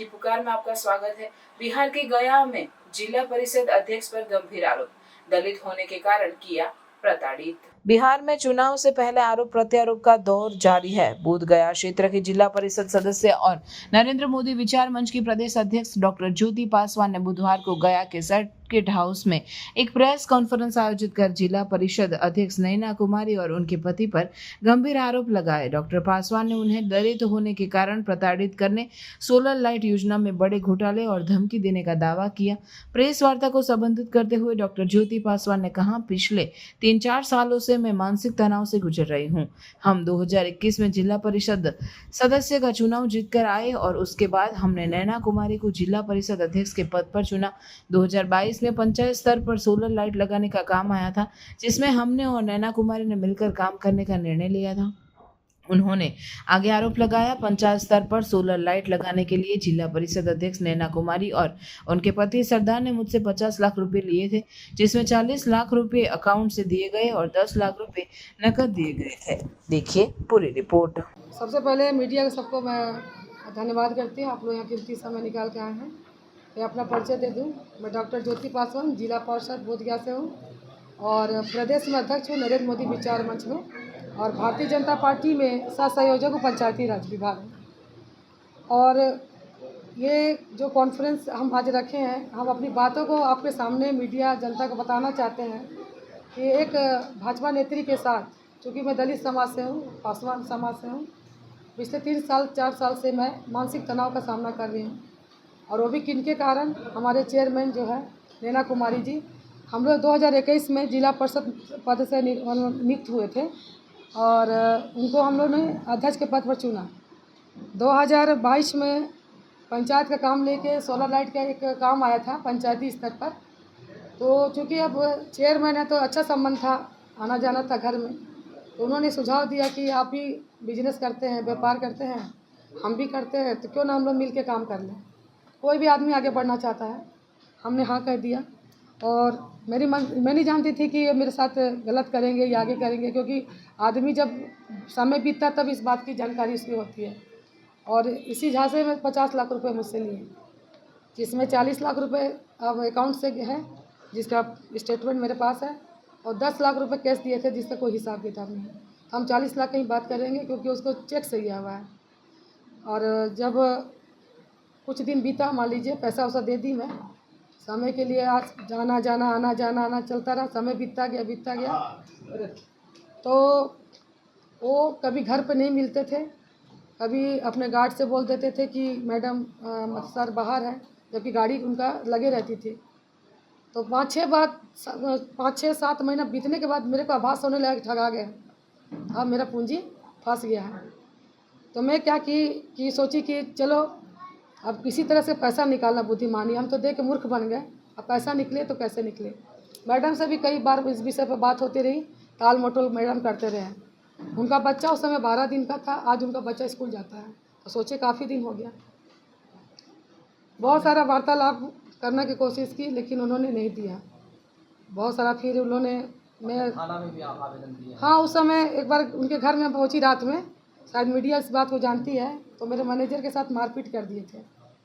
की पुकार में आपका स्वागत है। बिहार के गया में जिला परिषद अध्यक्ष पर गंभीर आरोप, दलित होने के कारण किया प्रताड़ित। बिहार में चुनाव से पहले आरोप प्रत्यारोप का दौर जारी है। बोध गया क्षेत्र के जिला परिषद सदस्य और नरेंद्र मोदी विचार मंच की प्रदेश अध्यक्ष डॉक्टर ज्योति पासवान ने बुधवार को गया के सर्किट हाउस में एक प्रेस कॉन्फ्रेंस आयोजित कर जिला परिषद अध्यक्ष नैना कुमारी और उनके पति पर गंभीर आरोप लगाए। डॉक्टर पासवान ने उन्हें दलित होने के कारण प्रताड़ित करने, सोलर लाइट योजना में बड़े घोटाले और धमकी देने का दावा किया। प्रेस वार्ता को संबोधित करते हुए डॉक्टर ज्योति पासवान ने कहा, पिछले 3-4 सालों से मैं मानसिक तनाव से गुजर रही हूँ। हम 2021 में जिला परिषद सदस्य का चुनाव जीतकर आए और उसके बाद हमने नैना कुमारी को जिला परिषद अध्यक्ष के पद पर चुना। 2022 में पंचायत स्तर पर सोलर लाइट लगाने का काम आया था, जिसमें हमने और नैना कुमारी ने मिलकर काम करने का निर्णय लिया था। उन्होंने आगे आरोप लगाया, पंचायत स्तर पर सोलर लाइट लगाने के लिए जिला परिषद अध्यक्ष नैना कुमारी और उनके पति सरदार ने मुझसे 50 लाख रुपए लिए थे, जिसमें 40 लाख रुपए अकाउंट से दिए गए और 10 लाख रुपए नकद दिए गए थे। देखिए पूरी रिपोर्ट। सबसे पहले मीडिया के सबको मैं धन्यवाद करती हूँ, आप लोग यहाँ कीमती समय निकाल के आए हैं। मैं अपना परिचय दे दूँ, मैं डॉक्टर ज्योति पासवान जिला परिषद बोधगया से हूँ और प्रदेश में अध्यक्ष हूँ नरेंद्र मोदी विचार मंच में, और भारतीय जनता पार्टी में सह संयोजक हूँ पंचायती राज विभाग में। और ये जो कॉन्फ्रेंस हम आज रखे हैं, हम अपनी बातों को आपके सामने मीडिया जनता को बताना चाहते हैं कि एक भाजपा नेत्री के साथ, चूँकि मैं दलित समाज से हूँ, पासवान समाज से हूँ, पिछले 3-4 साल से मैं मानसिक तनाव का सामना कर रही हूँ। और वो भी किनके कारण, हमारे चेयरमैन जो है नैना कुमारी जी, हम लोग 2021 में जिला परिषद पद से नियुक्त हुए थे और उनको हम लोग ने अध्यक्ष के पद पर चुना। 2022 में पंचायत का काम लेके सोलर लाइट का एक काम आया था पंचायती स्तर पर, तो चूँकि अब चेयरमैन है तो अच्छा संबंध था, आना जाना था घर में, तो उन्होंने सुझाव दिया कि आप भी बिजनेस करते हैं, व्यापार करते हैं, हम भी करते हैं, तो क्यों ना हम लोग मिल के काम कर लें। कोई भी आदमी आगे बढ़ना चाहता है, हमने हाँ कह दिया। और मैं नहीं जानती थी कि ये मेरे साथ गलत करेंगे या आगे करेंगे, क्योंकि आदमी जब समय बीतता तब इस बात की जानकारी उसकी होती है। और इसी झांसे में 50 लाख रुपए मुझसे लिए, जिसमें 40 लाख रुपए अब अकाउंट से है, जिसका स्टेटमेंट मेरे पास है, और 10 लाख रुपए कैश दिए थे जिसका कोई हिसाब किताब नहीं है। हम 40 लाख की ही बात करेंगे क्योंकि उसको चेक से दिया हुआ है। और जब कुछ दिन बीता, मान लीजिए पैसा वैसा दे दी मैं, समय के लिए आज जाना जाना आना जाना आना चलता रहा, समय बीतता गया। तो वो कभी घर पे नहीं मिलते थे, कभी अपने गार्ड से बोल देते थे कि मैडम सर बाहर है, जबकि गाड़ी उनका लगे रहती थी। तो 5-6-7 महीना बीतने के बाद मेरे को आभास होने लगा कि ठगा गया, अब मेरा पूंजी फंस गया है। तो मैं क्या कि सोची कि चलो अब किसी तरह से पैसा निकालना बुद्धिमानी, हम तो देख के मूर्ख बन गए, अब पैसा निकले तो कैसे निकले। मैडम से भी कई बार इस विषय पर बात होती रही, टाल मटोल मैडम करते रहे। उनका बच्चा उस समय 12 दिन का था, आज उनका बच्चा स्कूल जाता है, तो सोचे काफ़ी दिन हो गया। बहुत सारा वार्तालाप करने की कोशिश की, लेकिन उन्होंने नहीं दिया। बहुत सारा फिर उन्होंने थाना में भी आवेदन दिया। हाँ, उस समय एक बार उनके घर में पहुंची रात में, शायद मीडिया इस बात को जानती है, तो मेरे मैनेजर के साथ मारपीट कर दिए थे।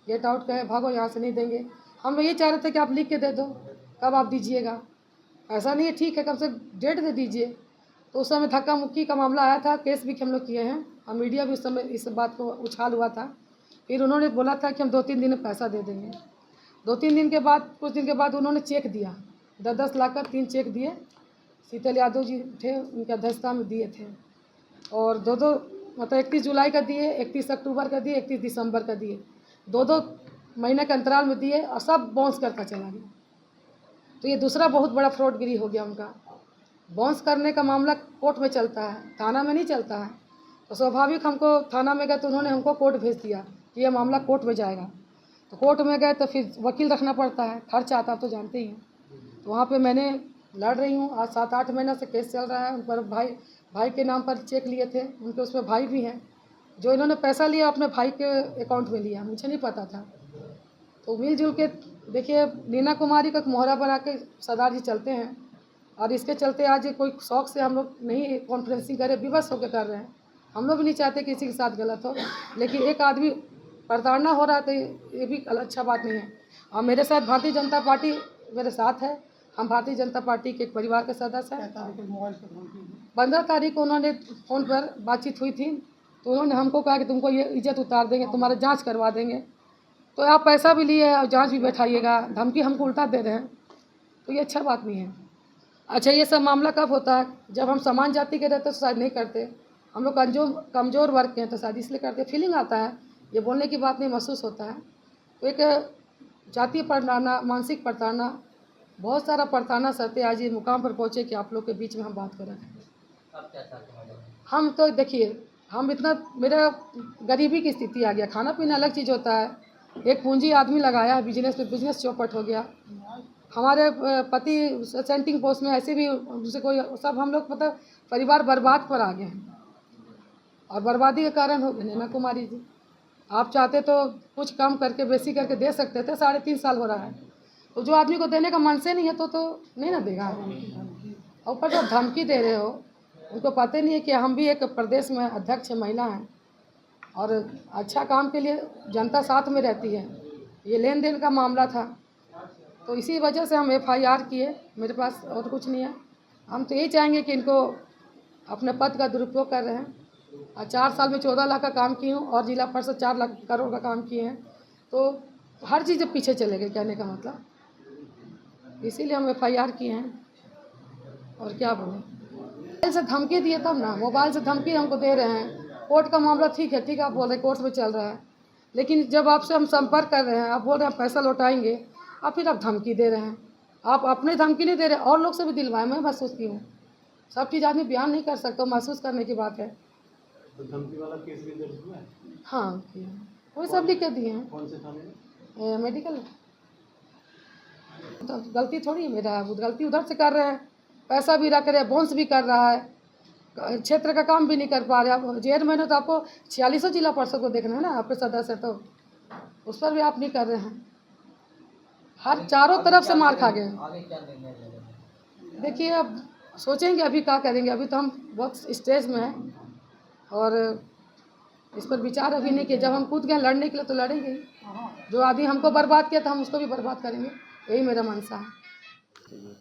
गेट आउट कहे, भागो यहाँ से, नहीं देंगे। हम ये चाह रहे थे कि आप लिख के दे दो, कब आप दीजिएगा, ऐसा नहीं है, ठीक है, कम से डेट दे दीजिए। तो उस समय धक्का मुक्की का मामला आया था, केस भी हम लोग किए हैं, और मीडिया भी उस समय इस बात को उछाल हुआ था। फिर उन्होंने बोला था कि हम 2-3 दिन में पैसा दे देंगे। 2-3 दिन के बाद, कुछ दिन के बाद उन्होंने चेक दिया, 10-10 लाख का 3 चेक दिए। शीतल यादव जी थे, उनकी अध्यक्षता में दिए थे, और 2-2 मतलब 31 जुलाई का दिए, 31 अक्टूबर का दिए, 31 दिसंबर का दिए, 2-2 महीने के अंतराल में दिए, और सब बाउंस करता चला गया। तो ये दूसरा बहुत बड़ा फ्रॉडगिरी हो गया उनका। बाउंस करने का मामला कोर्ट में चलता है, थाना में नहीं चलता है। तो स्वाभाविक हमको थाना में गए तो उन्होंने हमको कोर्ट भेज दिया कि यह मामला कोर्ट में जाएगा। तो कोर्ट में गए तो फिर वकील रखना पड़ता है, खर्च आता, आप तो जानते ही हैं। तो वहाँ पे मैंने लड़ रही हूँ, आज 7-8 महीना से केस चल रहा है। उन पर भाई के नाम पर चेक लिए थे, उनके उसमें भाई भी हैं, जो इन्होंने पैसा लिया अपने भाई के अकाउंट में लिया, मुझे नहीं पता था। तो मिलजुल के देखिए, नैना कुमारी का एक मोहरा बना के सरदार जी चलते हैं, और इसके चलते आज कोई शौक से हम लोग नहीं कॉन्फ्रेंसिंग करे, विवश होकर कर रहे हैं। हम लोग भी नहीं चाहते किसी के साथ गलत हो, लेकिन एक आदमी प्रताड़ना हो रहा है तो ये भी अच्छा बात नहीं है। और मेरे साथ भारतीय जनता पार्टी मेरे साथ है। हम भारतीय जनता पार्टी के एक परिवार के सदस्य हैं। 15 तारीख को उन्होंने फ़ोन पर बातचीत हुई थी, तो उन्होंने हमको कहा कि तुमको ये इज्जत उतार देंगे, तुम्हारा जांच करवा देंगे। तो आप पैसा भी लिए और जांच भी बैठाइएगा, धमकी हमको उल्टा दे रहे हैं, तो ये अच्छा बात नहीं है। अच्छा, ये सब मामला कब होता है? जब हम समान जाति के रहते तो शायद नहीं करते। हम लोग कमज़ोर वर्ग के हैं तो शायद इसलिए करते। फीलिंग आता है, ये बोलने की बात नहीं, महसूस होता है। तो एक जातीय प्रताड़ना, मानसिक प्रताड़ना, बहुत सारा प्रताड़ना सहते आज ये मुकाम पर पहुँचे कि आप लोग के बीच में हम बात करें। अब क्या चाहते हैं मैडम? हम तो देखिए, हम इतना, मेरा गरीबी की स्थिति आ गया, खाना पीना अलग चीज़ होता है। एक पूंजी आदमी लगाया बिजनेस पे, बिजनेस चौपट हो गया। हमारे पति सेंटिंग पोस्ट में, ऐसे भी दूसरे कोई, सब हम लोग मतलब परिवार बर्बाद पर आ गए हैं। और बर्बादी के कारण हो गए नैना कुमारी जी। आप चाहते तो कुछ कम करके बेसी करके दे सकते थे। 3.5 साल हो रहा है, तो जो आदमी को देने का मन से नहीं है तो नहीं ना देगा। और ऊपर जो धमकी दे रहे हो, उनको पता नहीं है कि हम भी एक प्रदेश में अध्यक्ष महिला हैं और अच्छा काम के लिए जनता साथ में रहती है। ये लेन देन का मामला था, तो इसी वजह से हम FIR किए। मेरे पास और कुछ नहीं है। हम तो यही चाहेंगे कि इनको, अपने पद का दुरुपयोग कर रहे हैं और 4 साल में 14 लाख का काम की हूँ और जिला परिषद 4 लाख करोड़ का काम किए हैं, तो हर चीज़ पीछे चले गए, कहने का मतलब। इसीलिए हम FIR किए हैं। और क्या बोलें, मोबाइल से धमकी दिए तब ना, मोबाइल से धमकी हमको दे रहे हैं। कोर्ट का मामला ठीक है, आप बोल रहे हैं कोर्ट में चल रहा है, लेकिन जब आपसे हम संपर्क कर रहे हैं, आप बोल रहे हैं पैसा लौटाएंगे, और फिर आप धमकी दे रहे हैं। आप अपने धमकी नहीं दे रहे, और लोग से भी दिलवाए। मैं महसूस की हूँ, सब चीज़ आदमी बयान नहीं कर सकता, महसूस करने की बात है। तो धमकी वाला केस भी दर्ज हुआ है? हाँ, किया है। वही सब लिख के दिए हैं। कौन से थाने में? मेडिकल। तो गलती थोड़ी है मेरा, वो गलती उधर से कर रहे हैं, पैसा भी रख रहे हैं, बोन्स भी कर रहा है, क्षेत्र का काम भी नहीं कर पा रहे। आप चेयरमैन हो तो आपको 46 जिला परिषद को देखना है ना, आपके सदस्य, तो उस पर भी आप नहीं कर रहे हैं। हर चारों तरफ से मार खा गए। आगे क्या निर्णय ले रहे हैं? देखिए, अब सोचेंगे अभी क्या करेंगे। अभी तो हम बहुत स्टेज में हैं और इस पर विचार अभी नहीं किया। जब हम कूद गए लड़ने के लिए तो लड़ेंगे ही। जो आदमी हमको बर्बाद किया था, हम उसको भी बर्बाद करेंगे, यही मेरा मनसा है।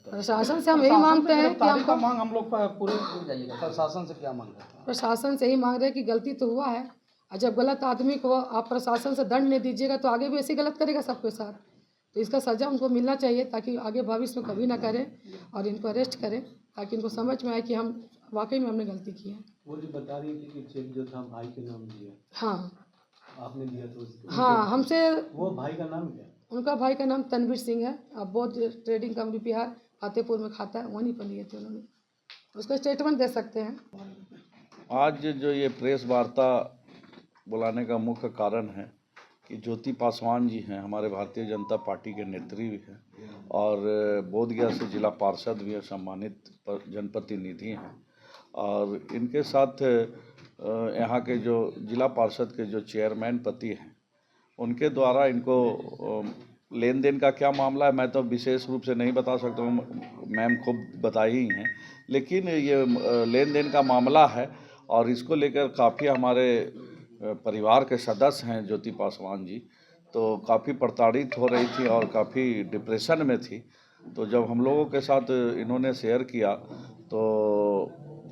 प्रशासन से हम यही मांगते हैं कि हमको, मांग हम लोग पूरे प्रशासन से क्या मांग रहे हैं? प्रशासन से यही मांग रहे हैं कि गलती तो हुआ है, और जब गलत आदमी को आप प्रशासन से दंड नहीं दीजिएगा तो आगे भी ऐसी गलत करेगा सबके साथ। तो इसका सज़ा उनको मिलना चाहिए, ताकि आगे भविष्य में कभी ना करें, और इनको अरेस्ट करें, ताकि इनको समझ में आए कि हम वाकई में हमने गलती की है। वो जो बता रही थी कि चेक जो था भाई के नाम दिया, हाँ आपने दिया तो हाँ, हमसे, वो भाई का नाम क्या? उनका भाई का नाम तनवीर सिंह है। अब बौद्ध ट्रेडिंग कंपनी बिहार फतेहपुर में खाता है, वहीं पर लिए थे उन्होंने। उसका स्टेटमेंट दे सकते हैं। आज जो ये प्रेस वार्ता बुलाने का मुख्य कारण है कि ज्योति पासवान जी हैं, हमारे भारतीय जनता पार्टी के नेत्री भी हैं और बोधगया से जिला पार्षद भी हैं, सम्मानित जनप्रतिनिधि हैं। और इनके साथ यहाँ के जो जिला पार्षद के जो चेयरमैन पति हैं, उनके द्वारा इनको लेन देन का क्या मामला है मैं तो विशेष रूप से नहीं बता सकता हूँ, मैम खुद बताई ही हैं। लेकिन ये लेन देन का मामला है और इसको लेकर काफ़ी हमारे परिवार के सदस्य हैं ज्योति पासवान जी, तो काफ़ी प्रताड़ित हो रही थी और काफ़ी डिप्रेशन में थी। तो जब हम लोगों के साथ इन्होंने शेयर किया तो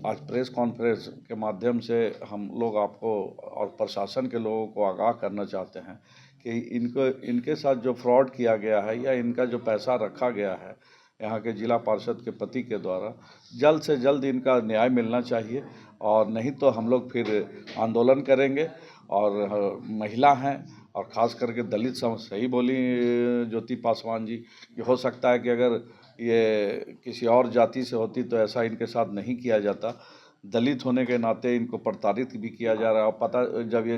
आज प्रेस कॉन्फ्रेंस के माध्यम से हम लोग आपको और प्रशासन के लोगों को आगाह करना चाहते हैं कि इनके साथ जो फ्रॉड किया गया है या इनका जो पैसा रखा गया है यहाँ के जिला पार्षद के पति के द्वारा, जल्द से जल्द इनका न्याय मिलना चाहिए, और नहीं तो हम लोग फिर आंदोलन करेंगे। और महिला हैं और ख़ास करके दलित सही बोली ज्योति पासवान जी कि हो सकता है कि अगर ये किसी और जाति से होती तो ऐसा इनके साथ नहीं किया जाता। दलित होने के नाते इनको प्रताड़ित भी किया जा रहा है। और पता जब ये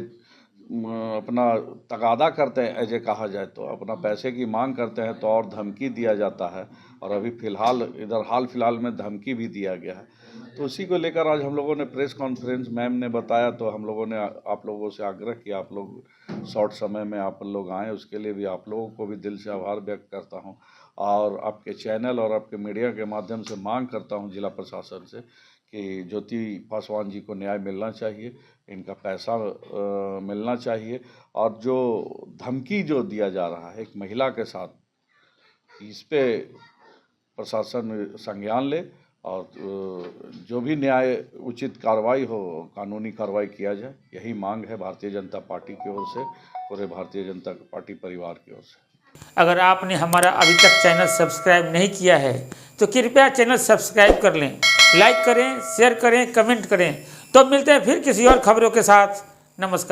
अपना तगादा करते हैं, ऐसे कहा जाए तो अपना पैसे की मांग करते हैं तो और धमकी दिया जाता है, और अभी फ़िलहाल इधर हाल फिलहाल में धमकी भी दिया गया है। तो उसी को लेकर आज हम लोगों ने प्रेस कॉन्फ्रेंस, मैम ने बताया तो हम लोगों ने आप लोगों से आग्रह किया आप लोग शॉर्ट समय में आप लोग आएँ, उसके लिए भी आप लोगों को भी दिल से आभार व्यक्त करता हूँ। और आपके चैनल और आपके मीडिया के माध्यम से मांग करता हूँ जिला प्रशासन से कि ज्योति पासवान जी को न्याय मिलना चाहिए, इनका पैसा मिलना चाहिए। और जो धमकी जो दिया जा रहा है एक महिला के साथ, इस पे प्रशासन संज्ञान ले और जो भी न्याय उचित कार्रवाई हो, कानूनी कार्रवाई किया जाए। यही मांग है भारतीय जनता पार्टी की ओर से, पूरे भारतीय जनता पार्टी परिवार की ओर से। अगर आपने हमारा अभी तक चैनल सब्सक्राइब नहीं किया है तो कृपया चैनल सब्सक्राइब कर लें, लाइक करें, शेयर करें, कमेंट करें। तो मिलते हैं फिर किसी और खबरों के साथ। नमस्कार।